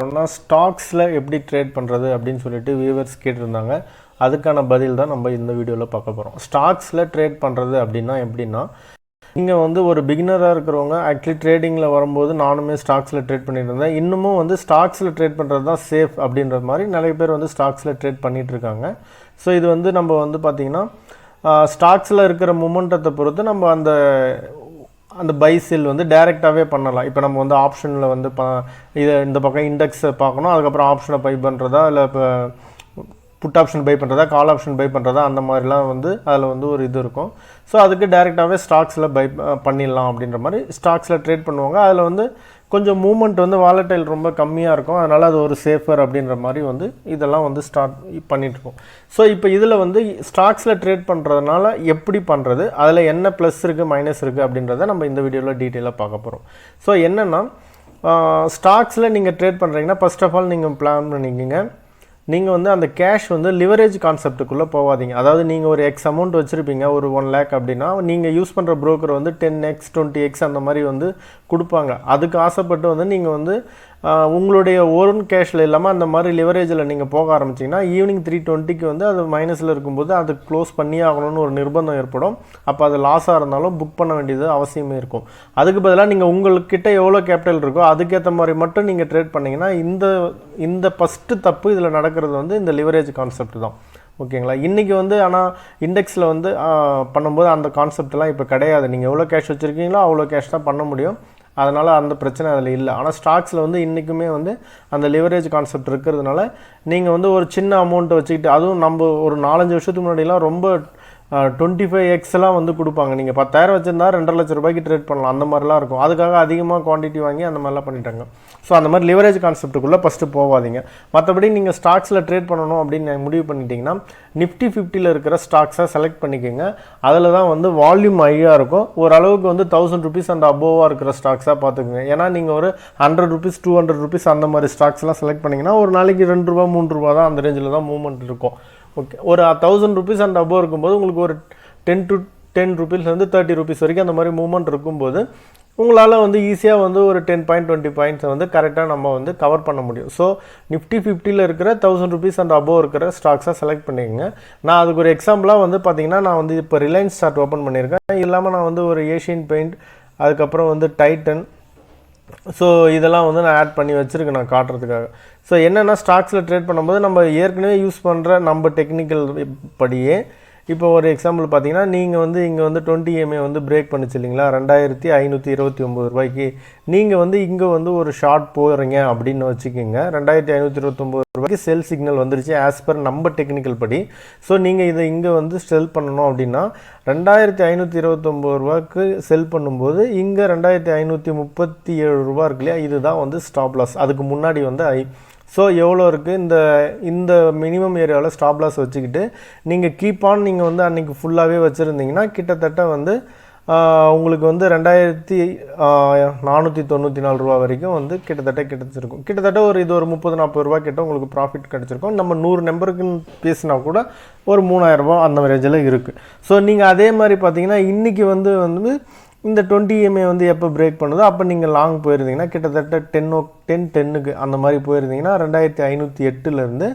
என்னன்னா ஸ்டாக்ஸ்ல எப்படி ட்ரேட் பண்றது அப்படினு சொல்லிட்டு வியூவர்ஸ் கேட்டிருந்தாங்க. அதுக்கான பதில் தான் நம்ம இந்த வீடியோல பார்க்க போறோம். ஸ்டாக்ஸ்ல ட்ரேட் பண்றது அப்படினா எப்படின்னா நீங்க வந்து ஒரு பிகினரா இருக்கிறவங்க ஆக்சுவலி ட்ரேடிங்ல வரும்போது நானுமே ஸ்டாக்ஸ்ல ட்ரேட் பண்ணிட்டு இருந்தேன். இன்னமும் வந்து ஸ்டாக்ஸ்ல ட்ரேட் பண்றது தான் சேஃப் அப்படின்ற மாதிரி நிறைய பேர் வந்து ஸ்டாக்ஸ்ல ட்ரேட் பண்ணிட்டு இருக்காங்க. ஸோ இது வந்து நம்ம வந்து பாத்தீங்கன்னா ஸ்டாக்ஸ்ல இருக்கிற மொமெண்டத்தை பொறுத்து நம்ம அந்த பை செல் வந்து டைரக்டாவே பண்ணலாம். இப்போ நம்ம வந்து ஆப்ஷன்ல வந்து இது இந்த பக்கம் இண்டெக்ஸ் பார்க்கணும், அதுக்கப்புறம் ஆப்ஷனை பை பண்றதா இல்லை இப்போ புட் ஆப்ஷன் பை பண்ணுறதா கால் ஆப்ஷன் பை பண்ணுறதா அந்த மாதிரிலாம் வந்து அதில் வந்து ஒரு இது இருக்கும். ஸோ அதுக்கு டைரெக்டாகவே ஸ்டாக்ஸில் பை பண்ணிடலாம் அப்படின்ற மாதிரி ஸ்டாக்ஸில் ட்ரேட் பண்ணுவாங்க. அதில் வந்து கொஞ்சம் மூவ்மெண்ட் வந்து வாலட்டைல் ரொம்ப கம்மியாக இருக்கும், அதனால் அது ஒரு சேஃபர் அப்படின்ற மாதிரி வந்து இதெல்லாம் வந்து ஸ்டார்ட் பண்ணிகிட்ருக்கோம். ஸோ இப்போ இதில் வந்து ஸ்டாக்ஸில் ட்ரேட் பண்ணுறதுனால எப்படி பண்ணுறது, அதில் என்ன ப்ளஸ் இருக்குது மைனஸ் இருக்குது அப்படின்றத நம்ம இந்த வீடியோவில் டீட்டெயிலாக பார்க்க போகிறோம். ஸோ என்னென்னா ஸ்டாக்ஸில் நீங்கள் ட்ரேட் பண்ணுறீங்கன்னா ஃபர்ஸ்ட் ஆஃப் ஆல் நீங்கள் பிளான் பண்ணிக்கிங்க. நீங்கள் வந்து அந்த கேஷ் வந்து லிவரேஜ் கான்செப்ட்டுக்குள்ளே போகாதீங்க. அதாவது நீங்கள் ஒரு எக்ஸ் அமௌண்ட் வச்சுருப்பீங்க, ஒரு 1 lakh அப்படின்னா நீங்கள் யூஸ் பண்ணுற ப்ரோக்கர் வந்து 10x 20x அந்த மாதிரி வந்து கொடுப்பாங்க. அதுக்கு ஆசைப்பட்டு வந்து நீங்கள் வந்து உங்களுடைய ஓன் கேஷில் இல்லாமல் அந்த மாதிரி லிவரேஜில் நீங்கள் போக ஆரம்பிச்சிங்கன்னா ஈவினிங் 3:20க்கு வந்து அது மைனஸில் இருக்கும்போது அது க்ளோஸ் பண்ணி ஆகணும்னு ஒரு நிர்பந்தம் ஏற்படும். அப்போ அது லாஸாக இருந்தாலும் புக் பண்ண வேண்டியது அவசியமே இருக்கும். அதுக்கு பதிலாக நீங்கள் உங்கள்கிட்ட எவ்வளோ கேபிட்டல் இருக்கோ அதுக்கேற்ற மாதிரி மட்டும் நீங்கள் ட்ரேட் பண்ணிங்கன்னா இந்த ஃபஸ்ட்டு தப்பு இதில் நடக்கிறது வந்து இந்த லிவரேஜ் கான்செப்ட் தான். ஓகேங்களா? இன்றைக்கி வந்து ஆனால் இண்டெக்ஸில் வந்து பண்ணும்போது அந்த கான்செப்ட்லாம் இப்போ கிடையாது. நீங்கள் எவ்வளோ கேஷ் வச்சுருக்கீங்களோ அவ்வளோ கேஷ் தான் பண்ண முடியும். அதனால் அந்த பிரச்சனை அதில் இல்லை. ஆனால் ஸ்டாக்ஸில் வந்து இன்றைக்குமே வந்து அந்த லிவரேஜ் கான்செப்ட் இருக்கிறதுனால நீங்கள் வந்து ஒரு சின்ன அமௌண்ட்டை வச்சுக்கிட்டு, அதுவும் நம்ம ஒரு 4-5 வருஷத்துக்கு முன்னாடிலாம் ரொம்ப 25x வந்து கொடுப்பாங்க. நீங்கள் 10,000 வச்சுருந்தா 2.5 லட்ச ரூபாய்க்கு ட்ரேட் பண்ணலாம், அந்த மாதிரிலாம் இருக்கும். அதுக்காக அதிகமாக குவான்டிட்டி வாங்கி அந்த மாதிரிலாம் பண்ணிட்டாங்க. ஸோ அந்த மாதிரி லிவரேஜ் கான்செப்ட்டுக்குள்ளே ஃபஸ்ட்டு போகாதீங்க. மற்றபடி நீங்கள் ஸ்டாக்ஸில் ட்ரேட் பண்ணணும் அப்படின்னு முடிவு பண்ணிட்டீங்கன்னா நிஃப்டி 50ல் இருக்கிற ஸ்டாக்ஸை செலக்ட் பண்ணிக்கோங்க. அதில் தான் வந்து வால்யூம் ஹையாக இருக்கும். ஓரளவுக்கு வந்து 1000 rupees அண்ட் அபோவாக இருக்கிற ஸ்டாக்ஸாக பார்த்துக்குங்க. ஏன்னா நீங்கள் ஒரு 100 rupees 200 rupees அந்த மாதிரி ஸ்டாக்ஸ்லாம் செலக்ட் பண்ணிங்கன்னா ஒரு நாளைக்கு 2 ரூபா 3 ரூபா தான் அந்த ரேஞ்சில் தான் மூவ்மெண்ட் இருக்கும். ஓகே, ஒரு 1000 rupees அண்ட் அபோவ் இருக்கும்போது உங்களுக்கு ஒரு 10 rupeesலேருந்து 30 rupees வரைக்கும் அந்த மாதிரி மூவ்மெண்ட் இருக்கும்போது உங்களால் வந்து ஈஸியாக வந்து ஒரு 10 பாயிண்ட் 20 பாயிண்ட்ஸை வந்து கரெக்டாக நம்ம வந்து கவர் பண்ண முடியும். ஸோ நிஃப்டி 50ல் இருக்கிற 1000 rupees அண்ட் அபோவ் இருக்கிற ஸ்டாக்ஸாக செலக்ட் பண்ணிக்கோங்க. நான் அதுக்கு ஒரு எக்ஸாம்பிளாக வந்து பார்த்தீங்கன்னா நான் வந்து இப்போ ரிலையன்ஸ் ஸ்டார்ட் ஓப்பன் பண்ணியிருக்கேன். இல்லாமல் நான் வந்து ஒரு ஏஷியன் பெயிண்ட், அதுக்கப்புறம் வந்து டைட்டன், ஸோ இதெல்லாம் வந்து நான் ஆட் பண்ணி வச்சுருக்கேன் நான் காட்டுறதுக்காக. ஸோ என்னென்னா ஸ்டாக்ஸில் ட்ரேட் பண்ணும்போது நம்ம ஏற்கனவே யூஸ் பண்ணுற நம்ம டெக்னிக்கல் படியே இப்போ ஒரு எக்ஸாம்பிள் பார்த்தீங்கன்னா நீங்கள் வந்து இங்கே வந்து 20 EMA வந்து பிரேக் பண்ணிச்சு இல்லைங்களா 2529 ரூபாய்க்கு. நீங்கள் வந்து இங்கே வந்து ஒரு ஷார்ட் போகிறீங்க அப்படின்னு வச்சுக்கோங்க. 2529 ரூபாய்க்கு செல் சிக்னல் வந்துருச்சு ஆஸ் பர் நம்ம டெக்னிக்கல் படி. ஸோ நீங்கள் இதை இங்கே வந்து செல் பண்ணணும் அப்படின்னா 2529 ரூபாய்க்கு செல் பண்ணும்போது இங்கே 2537 ரூபா இருக்கு இல்லையா, இதுதான் வந்து ஸ்டாப் லாஸ். அதுக்கு முன்னாடி வந்து ஸோ எவ்வளோ இருக்குது இந்த மினிமம் ஏரியாவில் ஸ்டாப் லாஸ் வச்சுக்கிட்டு நீங்கள் கீப் ஆன் நீங்கள் வந்து அன்றைக்கி ஃபுல்லாகவே வச்சுருந்தீங்கன்னா கிட்டத்தட்ட வந்து உங்களுக்கு வந்து 2494 ரூபா வரைக்கும் வந்து கிட்டத்தட்ட கிட்டத்தட்ட ஒரு இது ஒரு 30-40 ரூபா கிட்ட உங்களுக்கு ப்ராஃபிட் கிடச்சிருக்கும். நம்ம 100 நம்பருக்குன்னு பேசினா கூட ஒரு 3000 ரூபா அந்த ரேஞ்சில் இருக்குது. ஸோ நீங்கள் அதே மாதிரி பார்த்தீங்கன்னா இன்றைக்கி வந்து இந்த 20 EMA வந்து எப்போ பிரேக் பண்ணுதோ அப்போ நீங்கள் லாங் போயிருந்தீங்கன்னா கிட்டத்தட்ட 10-10க்கு அந்த மாதிரி போயிருந்தீங்கன்னா 2508லேருந்து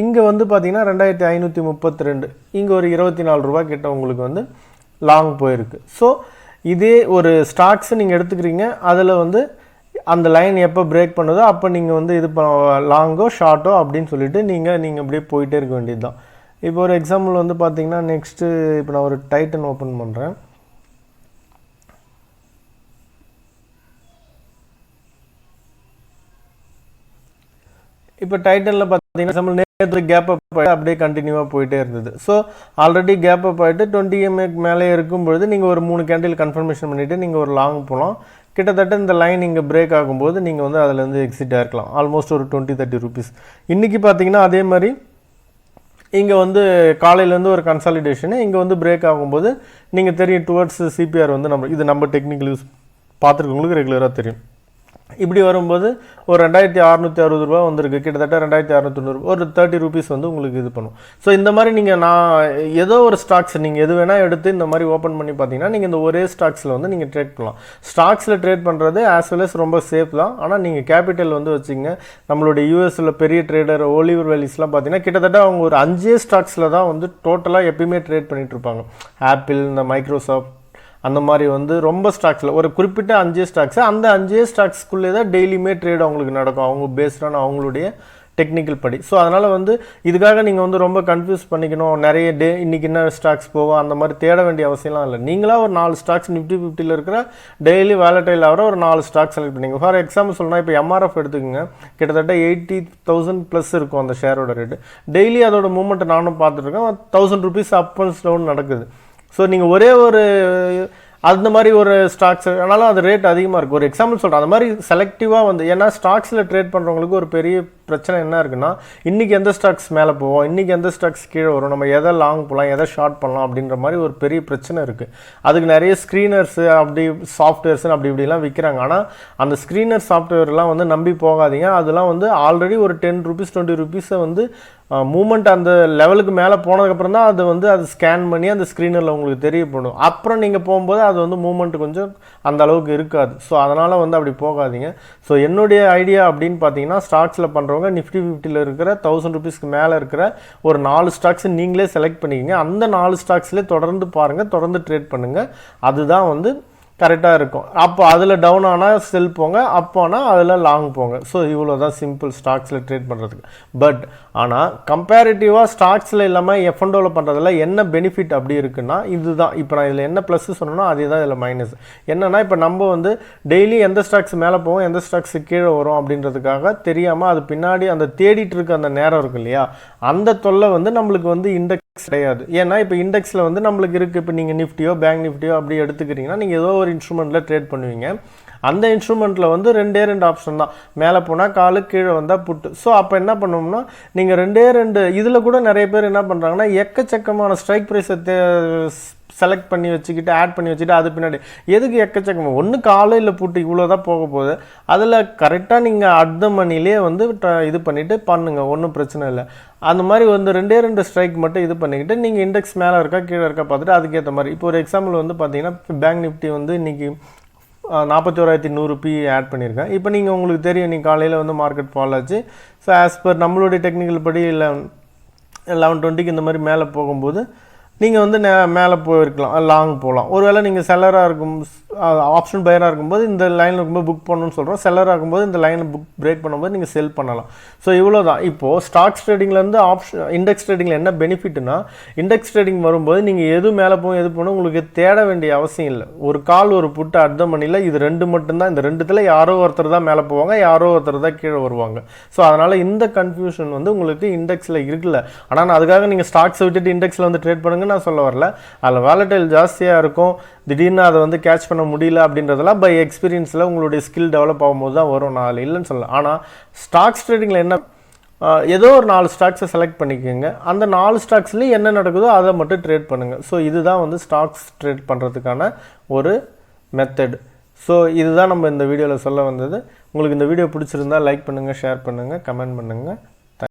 இங்கே வந்து பார்த்தீங்கன்னா 2532, இங்கே ஒரு 24 ரூபா கிட்ட உங்களுக்கு வந்து லாங் போயிருக்கு. ஸோ இதே ஒரு ஸ்டாக்ஸை நீங்கள் எடுத்துக்கிறீங்க, அதில் வந்து அந்த லைன் எப்போ பிரேக் பண்ணுதோ அப்போ நீங்கள் வந்து இது லாங்கோ ஷார்ட்டோ அப்படின்னு சொல்லிட்டு நீங்கள் அப்படியே போயிட்டே இருக்க வேண்டியது தான். இப்போ ஒரு எக்ஸாம்பிள் வந்து பார்த்தீங்கன்னா நெக்ஸ்ட்டு இப்போ நான் ஒரு டைட்டன் ஓப்பன் பண்ணுறேன். இப்போ டைட்டனில் பார்த்தீங்கன்னா நேற்று கேப் அப் ஆகிட்டு அப்படியே கண்டினியூவாக போயிட்டே இருந்தது. ஸோ ஆல்ரெடி கேப் அப் ஆகிட்டு 20 EMA மேலே இருக்கும்பொழுது நீங்கள் ஒரு 3 கேண்டில் கன்ஃபர்மேஷன் பண்ணிவிட்டு நீங்கள் ஒரு லாங் போகலாம். கிட்டத்தட்ட இந்த லைன் இங்கே பிரேக் ஆகும்போது நீங்கள் வந்து அதிலேருந்து எக்ஸிட் ஆகிருக்கலாம் ஆல்மோஸ்ட் ஒரு 20-30 rupees. இன்றைக்கி பார்த்தீங்கன்னா அதே மாதிரி இங்கே வந்து காலையிலேருந்து ஒரு கன்சாலிடேஷனு இங்கே வந்து பிரேக் ஆகும்போது நீங்கள் தெரியும் டுவர்ட்ஸ் CPR வந்து நம்ம டெக்னிக்கல் யூஸ் பார்த்துருக்கவங்களுக்கு ரெகுலராக தெரியும். இப்படி வரும்போது ஒரு 2660 ரூபா வந்திருக்கு, கிட்டத்தட்ட 2690 ஒரு 30 ரூபீஸ் வந்து உங்களுக்கு இது பண்ணும். ஸோ இந்த மாதிரி நீங்கள் ஏதோ ஒரு ஸ்டாக்ஸ் நீங்கள் எது வேணால் எடுத்து இந்த மாதிரி ஓப்பன் பண்ணி பார்த்தீங்கன்னா நீங்கள் இந்த ஒரே ஸ்டாக்ஸில் வந்து நீங்கள் ட்ரேட் பண்ணலாம். ஸ்டாக்ஸில் ட்ரேட் பண்ணுறது ஆஸ் வெல் அஸ் ரொம்ப சேஃப் தான். ஆனால் நீங்கள் கேபிட்டல் வந்து வச்சுங்க. நம்மளுடைய யூஎஸில் பெரிய ட்ரேடர் ஒலிவர் வேலிஸ்லாம் பார்த்தீங்கன்னா கிட்டத்தட்ட அவங்க ஒரு 5 ஸ்டாக்ஸில் தான் வந்து டோட்டலாக எப்பயுமே ட்ரேட் பண்ணிட்டு இருப்பாங்க. ஆப்பிள், இந்த மைக்ரோசாஃப்ட், அந்த மாதிரி வந்து ரொம்ப ஸ்டாக்ஸில் ஒரு குறிப்பிட்ட 5 ஸ்டாக்ஸ், அந்த 5 ஸ்டாக்ஸ்க்குள்ளே தான் டெய்லியுமே ட்ரேட் அவங்களுக்கு நடக்கும், அவங்க பேஸ்டான அவங்களுடைய டெக்னிக்கல் படி. ஸோ அதனால் வந்து இதுக்காக நீங்கள் வந்து ரொம்ப கன்ஃபியூஸ் பண்ணிக்கணும், நிறைய இன்றைக்கி என்ன ஸ்டாக்ஸ் போகும் அந்த மாதிரி தேட வேண்டிய அவசியம்லாம் இல்லை. நீங்களாக ஒரு 4 ஸ்டாக்ஸ் நிஃப்டி 50ல் இருக்கிற டெய்லி வேலட்டைல் ஆகிற ஒரு 4 ஸ்டாக்ஸ் செலக்ட் பண்ணிங்க. ஃபார் எக்ஸாம்பிள் சொல்லணும், இப்போ எம்ஆர்எஃப் எடுத்துக்கோங்க, கிட்டத்தட்ட 80,000 ப்ளஸ் இருக்கும் அந்த ஷேரோட ரேட்டு. டெய்லி அதோட மூவ்மெண்ட்டை நானும் பார்த்துட்ருக்கேன், 1000 ருபீஸ் அப் அண்ட் டவுன் நடக்குது. ஸோ நீங்கள் ஒரே ஒரு அந்த மாதிரி ஒரு ஸ்டாக்ஸ் ஆனாலும் அது ரேட் அதிகமாக இருக்குது. ஒரு எக்ஸாம்பிள் சொல்கிறேன், அந்த மாதிரி செலக்டிவாக வந்து, ஏன்னா ஸ்டாக்ஸில் ட்ரேட் பண்ணுறவங்களுக்கு ஒரு பெரிய பிரச்சனை என்ன இருக்குன்னா, இன்றைக்கி எந்த ஸ்டாக்ஸ் மேலே போவோம், இன்றைக்கி எந்த ஸ்டாக்ஸ் கீழே வரும், நம்ம எதை லாங் போகலாம், எதை ஷார்ட் பண்ணலாம் அப்படின்ற மாதிரி ஒரு பெரிய பிரச்சனை இருக்குது. அதுக்கு நிறைய ஸ்க்ரீனர்ஸு அப்படி சாஃப்ட்வேர்ஸ்னு அப்படி இப்படிலாம் விற்கிறாங்க. ஆனால் அந்த ஸ்க்ரீனர் சாஃப்ட்வேர்லாம் வந்து நம்பி போகாதீங்க. அதெல்லாம் வந்து ஆல்ரெடி ஒரு 10 ருபீஸ் 20 ருபீஸை வந்து மூமெண்ட் அந்த லெவலுக்கு மேலே போனதுக்கப்புறம் தான் அது ஸ்கேன் பண்ணி அந்த ஸ்க்ரீனரில் உங்களுக்கு தெரியப்படும். அப்புறம் நீங்கள் போகும்போது அது வந்து மூமெண்ட் கொஞ்சம் அந்த அளவுக்கு இருக்காது. ஸோ அதனால் வந்து அப்படி போகாதீங்க. ஸோ என்னுடைய ஐடியா அப்படின்னு பார்த்தீங்கன்னா, ஸ்டாக்ஸில் பண்ணுறவங்க நிஃப்டி 50ல் இருக்கிற 1000 ருபீஸ்க்கு மேலே இருக்கிற ஒரு 4 ஸ்டாக்ஸ் நீங்களே செலக்ட் பண்ணிக்கிங்க. அந்த 4 ஸ்டாக்ஸ்லேயே தொடர்ந்து பாருங்கள், தொடர்ந்து ட்ரேட் பண்ணுங்கள். அதுதான் வந்து கரெக்டாக இருக்கும். அப்போ அதில் டவுன் ஆனால் செல் போங்க, அப்போனால் அதில் லாங் போங்க. ஸோ இவ்வளோ தான் சிம்பிள் ஸ்டாக்ஸில் ட்ரேட் பண்ணுறதுக்கு. பட் ஆனால் கம்பேரிட்டிவாக ஸ்டாக்ஸில் இல்லாமல் எஃப்என்டோவில் பண்ணுறதுல என்ன பெனிஃபிட் அப்படி இருக்குன்னா இதுதான். இப்போ நான் இதில் என்ன ப்ளஸ் சொன்னோன்னா அதே தான் இதில் மைனஸ். என்னென்னா, இப்போ நம்ம வந்து டெய்லி எந்த ஸ்டாக்ஸ் மேலே போவோம், எந்த ஸ்டாக்ஸ் கீழே வரும் அப்படின்றதுக்காக தெரியாமல் அது பின்னாடி அந்த தேடிட்டு இருக்க அந்த நேரம் இருக்கு இல்லையா, அந்த தொல்லை வந்து நம்மளுக்கு வந்து இண்டெக்ஸ் கிடையாது. ஏன்னா இப்போ இண்டெக்ஸில் வந்து நம்மளுக்கு இருக்குது. இப்போ நீங்கள் நிஃப்டியோ பேங்க் நிஃப்டியோ அப்படி எடுத்துக்கிறீங்கன்னா நீங்கள் ஏதோ ஒரு இன்ஸ்ட்ருமெண்ட்டில் ட்ரேட் பண்ணுவீங்க. அந்த இன்ஸ்ட்ருமெண்ட்டில் வந்து 2 ஆப்ஷன் தான், மேலே போனால் காலு, கீழே வந்தால் புட்டு. ஸோ அப்போ என்ன பண்ணோம்னா, நீங்கள் 2 இதில் கூட நிறைய பேர் என்ன பண்ணுறாங்கன்னா, எக்கச்சக்கமான ஸ்ட்ரைக் ப்ரைஸை செலக்ட் பண்ணி வச்சுக்கிட்டு ஆட் பண்ணி வச்சுட்டு அது பின்னாடி எதுக்கு எக்கச்சக்கமாக, ஒன்று காலை இல்லை புட்டு இவ்வளோ தான் போக போகுது. அதில் கரெக்டாக நீங்கள் அட் மணிலே வந்து இது பண்ணிவிட்டு பண்ணுங்கள், ஒன்றும் பிரச்சனை இல்லை. அந்த மாதிரி வந்து 2 ஸ்ட்ரைக் மட்டும் இது பண்ணிக்கிட்டு நீங்கள் இண்டெக்ஸ் மேலே இருக்கா கீழே இருக்கா பார்த்துட்டு அதுக்கேற்ற மாதிரி. இப்போ ஒரு எக்ஸாம்பிள் வந்து பார்த்தீங்கன்னா, பேங்க் நிஃப்டி வந்து இன்றைக்கி 41,100 ஆட் பண்ணியிருக்கேன். இப்போ நீங்கள் உங்களுக்கு தெரியும், நீங்கள் காலையில் வந்து மார்க்கெட் ஃபால் ஆச்சு. ஸோ ஆஸ் பர் நம்மளுடைய டெக்னிக்கல் படி 11:20 இந்த மாதிரி மேலே போகும்போது நீங்கள் வந்து மேலே போயிருக்கலாம், லாங் போகலாம். ஒருவேளை நீங்கள் செல்லராக இருக்கும், ஆப்ஷன் பையராக இருக்கும்போது இந்த லைனில் இருக்கும்போது புக் பண்ணணும்னு சொல்கிறோம். செல்லராக இருக்கும்போது இந்த லைனை பிரேக் பண்ணும்போது நீங்கள் செல் பண்ணலாம். ஸோ இவ்வளோ தான். இப்போது ஸ்டாக்ஸ் ட்ரேடிங்லேருந்து இண்டெக்ஸ் ட்ரேடிங்கில் என்ன பெனிஃபிட்னா, இண்டெக்ஸ் ட்ரேடிங் வரும்போது நீங்கள் எது மேலே போகும் எது போகணும் உங்களுக்கு தேட வேண்டிய அவசியம் இல்லை. ஒரு கால் ஒரு புட்டு அட் மணியில் இது 2 மட்டும்தான். இந்த 2த்தில் யாரோ ஒருத்தர் தான் மேலே போவாங்க, யாரோ ஒருத்தர் தான் கீழே வருவாங்க. ஸோ அதனால் இந்த கன்ஃபியூஷன் வந்து உங்களுக்கு இண்டெக்ஸில் இருக்குல்ல. ஆனால் நான் அதுக்காக நீங்கள் ஸ்டாக்ஸை விட்டுட்டு இண்டெக்ஸில் வந்து ட்ரேட் பண்ணுங்க நான் சொல்ல வரல. அதில் வாலடைல் ஜாஸ்தியாக இருக்கும், திடீர்னு அதை வந்து கேட்ச் பண்ண முடியல அப்படின்றதெல்லாம் பை எக்ஸ்பீரியன்ஸில் உங்களுடைய ஸ்கில் டெவலப் ஆகும்போது தான் வரும். நான் அதில் இல்லைன்னு சொல்லலாம். ஆனால் ஸ்டாக்ஸ் ட்ரேடிங்கில் என்ன, ஏதோ ஒரு 4 ஸ்டாக்ஸை செலக்ட் பண்ணிக்கோங்க, அந்த 4 ஸ்டாக்ஸ்லேயும் என்ன நடக்குதோ அதை மட்டும் ட்ரேட் பண்ணுங்கள். ஸோ இதுதான் வந்து ஸ்டாக்ஸ் ட்ரேட் பண்ணுறதுக்கான ஒரு மெத்தட். ஸோ இதுதான் நம்ம இந்த வீடியோவில் சொல்ல வந்தது. உங்களுக்கு இந்த வீடியோ பிடிச்சிருந்தால் லைக் பண்ணுங்கள், ஷேர் பண்ணுங்கள், கமெண்ட் பண்ணுங்கள்.